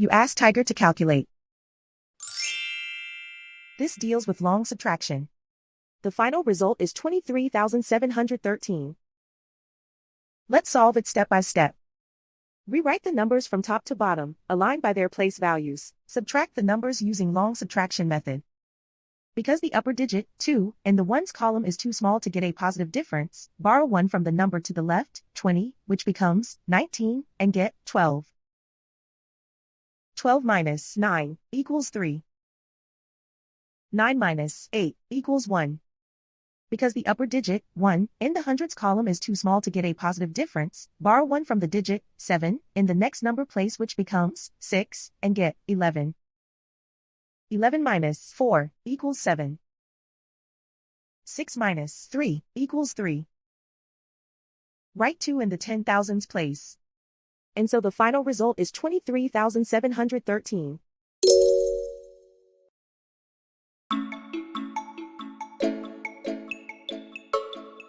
You ask Tiger to calculate. This deals with long subtraction. The final result is 23,713. Let's solve it step by step. Rewrite the numbers from top to bottom, aligned by their place values. Subtract the numbers using long subtraction method. Because the upper digit, 2, in the ones column is too small to get a positive difference, borrow 1 from the number to the left, 20, which becomes 19, and get 12. 12 minus 9 equals 3. 9 minus 8 equals 1. Because the upper digit, 1, in the hundreds column is too small to get a positive difference, borrow 1 from the digit, 7, in the next number place which becomes 6, and get 11. 11 minus 4 equals 7. 6 minus 3 equals 3. Write 2 in the 10,000s place. And so the final result is 23,713.